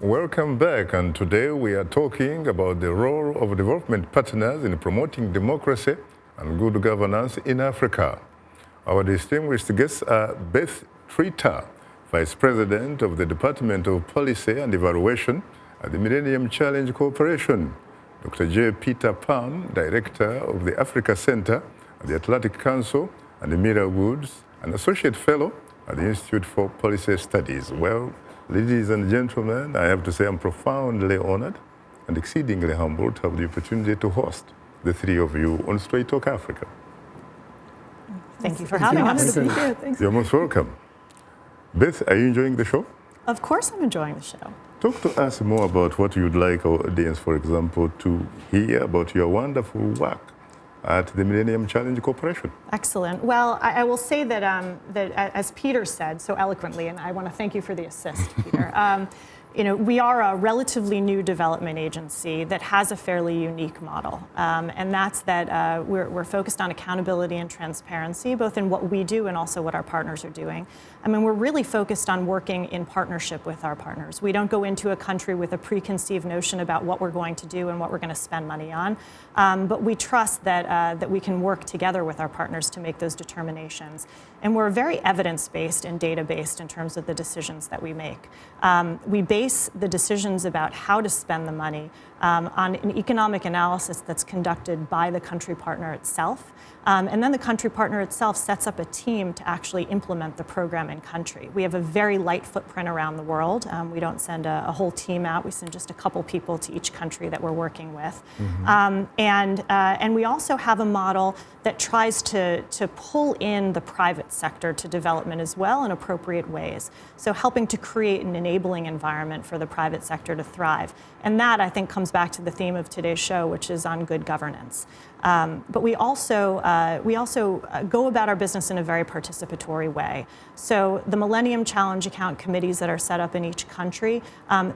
Welcome back, and today we are talking about the role of development partners in promoting democracy and good governance in Africa. Our distinguished guests are Beth Tritter, Vice President of the Department of Policy and Evaluation at the Millennium Challenge Corporation, Dr. J. Peter Pham, Director of the Africa Center at the Atlantic Council, and Emira Woods, an Associate Fellow at the Institute for Policy Studies. Well, ladies and gentlemen, I have to say I'm profoundly honored and exceedingly humbled to have the opportunity to host the three of you on Straight Talk Africa. Thank you for having us. You're most welcome. Beth, are you enjoying the show? Of course I'm enjoying the show. Talk to us more about what you'd like our audience, for example, to hear about your wonderful work at the Millennium Challenge Corporation. Excellent. Well, I will say that, as Peter said so eloquently, and I want to thank you for the assist, Peter, we are a relatively new development agency that has a fairly unique model, and that's that we're focused on accountability and transparency, both in what we do and also what our partners are doing. I mean, we're really focused on working in partnership with our partners. We don't go into a country with a preconceived notion about what we're going to do and what we're going to spend money on, but we trust that we can work together with our partners to make those determinations. And we're very evidence-based and data-based in terms of the decisions that we make. We base the decisions about how to spend the money on an economic analysis that's conducted by the country partner itself. And then the country partner itself sets up a team to actually implement the program in country. We have a very light footprint around the world. We don't send a whole team out. We send just a couple people to each country that we're working with. Mm-hmm. And we also have a model that tries to pull in the private sector to development as well in appropriate ways. So helping to create an enabling environment for the private sector to thrive. And that, I think, comes back to the theme of today's show, which is on good governance. But we also go about our business in a very participatory way. So the Millennium Challenge account committees that are set up in each country,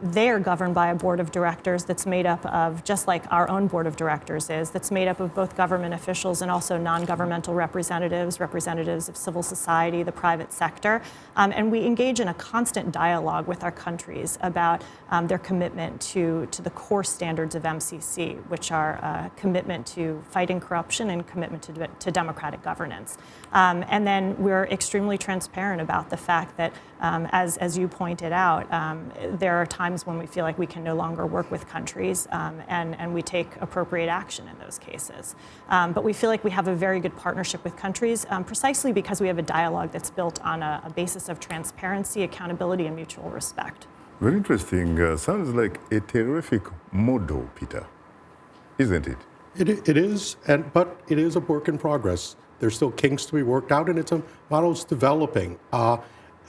they are governed by a board of directors that's made up of, just like our own board of directors is, that's made up of both government officials and also non-governmental representatives, representatives of civil society, the private sector. And we engage in a constant dialogue with our countries about their commitment to the core standards of MCC, which are commitment to fighting corruption and commitment to democratic governance. And then we're extremely transparent about the fact that, as you pointed out, there are times when we feel like we can no longer work with countries, and we take appropriate action in those cases. But we feel like we have a very good partnership with countries, precisely because we have a dialogue that's built on a basis of transparency, accountability, and mutual respect. Very interesting. Sounds like a terrific model, Peter, isn't it? It is, but it is a work in progress. There's still kinks to be worked out, and it's a model's developing. There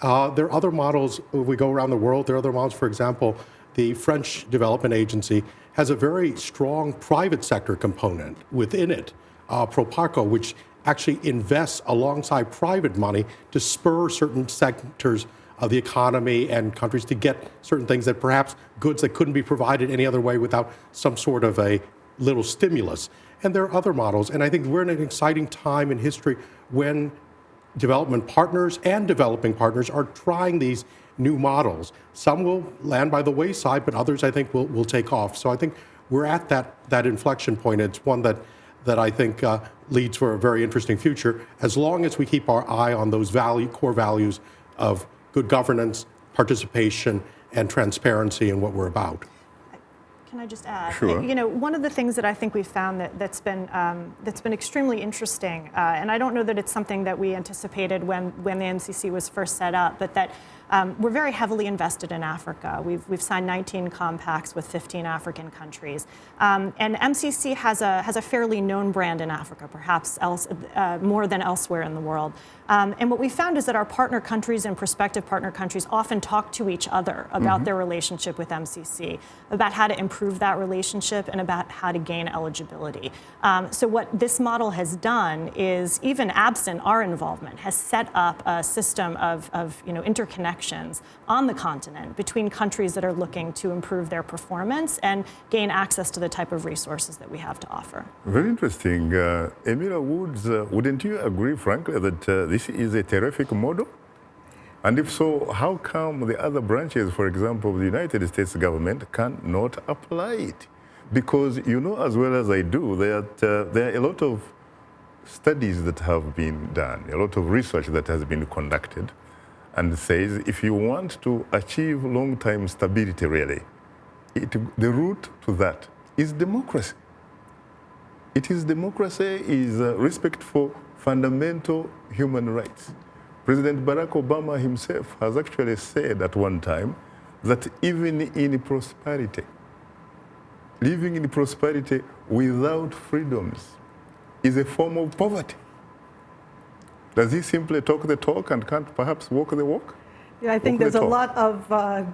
are other models. We go around the world. There are other models. For example, the French Development Agency has a very strong private sector component within it, Proparco, which actually invests alongside private money to spur certain sectors of the economy and countries to get certain things that perhaps goods that couldn't be provided any other way without some sort of a little stimulus. And there are other models. And I think we're in an exciting time in history when development partners and developing partners are trying these new models. Some will land by the wayside, but others, I think, will take off. So I think we're at that inflection point. It's one that I think leads for a very interesting future, as long as we keep our eye on those core values of good governance, participation, and transparency in what we're about. Can I just add? Sure. One of the things that I think we've found that's been extremely interesting, and I don't know that it's something that we anticipated when the MCC was first set up, but that we're very heavily invested in Africa. We've signed 19 compacts with 15 African countries, and MCC has a fairly known brand in Africa, perhaps more than elsewhere in the world. And what we found is that our partner countries and prospective partner countries often talk to each other about their relationship with MCC, about how to improve that relationship and about how to gain eligibility. So what this model has done is, even absent our involvement, has set up a system of interconnections on the continent between countries that are looking to improve their performance and gain access to the type of resources that we have to offer. Very interesting. Emira Woods, wouldn't you agree, frankly, that this is a terrific model? And if so, how come the other branches, for example, the United States government, cannot apply it? Because you know as well as I do that there are a lot of studies that have been done, a lot of research that has been conducted, and says if you want to achieve long-term stability, really, the route to that is democracy. It is democracy, is respect for fundamental human rights. President Barack Obama himself has actually said at one time that even in prosperity, living in prosperity without freedoms is a form of poverty. Does he simply talk the talk and can't perhaps walk the walk? Yeah, I think there's a lot of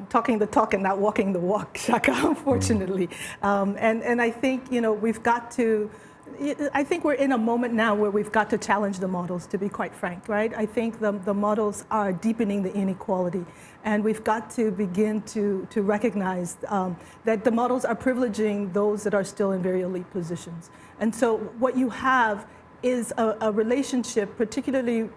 talking the talk and not walking the walk, Shaka, unfortunately. And I think, we've got to, I think we're in a moment now where we've got to challenge the models, to be quite frank, right? I think the models are deepening the inequality, and we've got to begin to recognize that the models are privileging those that are still in very elite positions. And so what you have is a relationship, particularly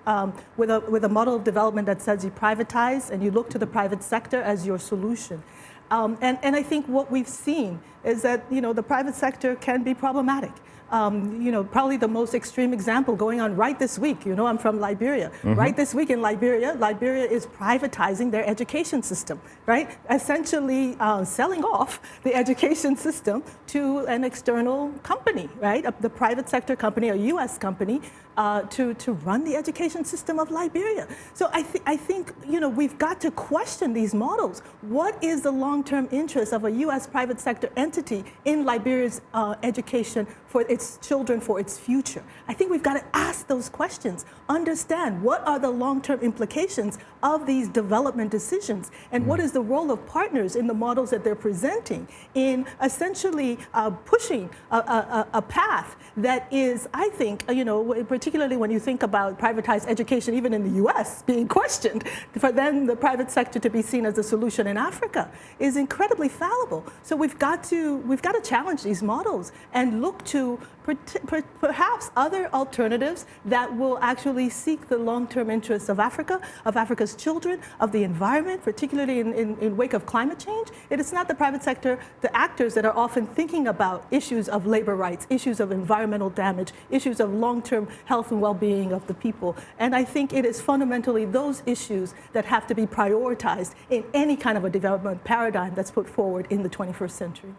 with a model of development that says you privatize and you look to the private sector as your solution. And I think what we've seen is that the private sector can be problematic. Probably the most extreme example going on right this week. I'm from Liberia. Mm-hmm. Right this week in Liberia is privatizing their education system, right? Essentially selling off the education system to an external company, right? The private sector company, a U.S. company, to run the education system of Liberia. So I think we've got to question these models. What is the long-term interest of a U.S. private sector entity in Liberia's education for its children, for its future? I think we've got to ask those questions, understand what are the long-term implications of these development decisions, and what is the role of partners in the models that they're presenting in essentially pushing a path that is, I think, particularly when you think about privatized education, even in the U.S. being questioned, for then the private sector to be seen as a solution in Africa is incredibly fallible. So we've got to challenge these models and look to perhaps other alternatives that will actually seek the long-term interests of Africa, of Africa's children, of the environment, particularly in wake of climate change. It is not the private sector, the actors that are often thinking about issues of labor rights, issues of environmental damage, issues of long-term health and well-being of the people. And I think it is fundamentally those issues that have to be prioritized in any kind of a development paradigm that's put forward in the 21st century.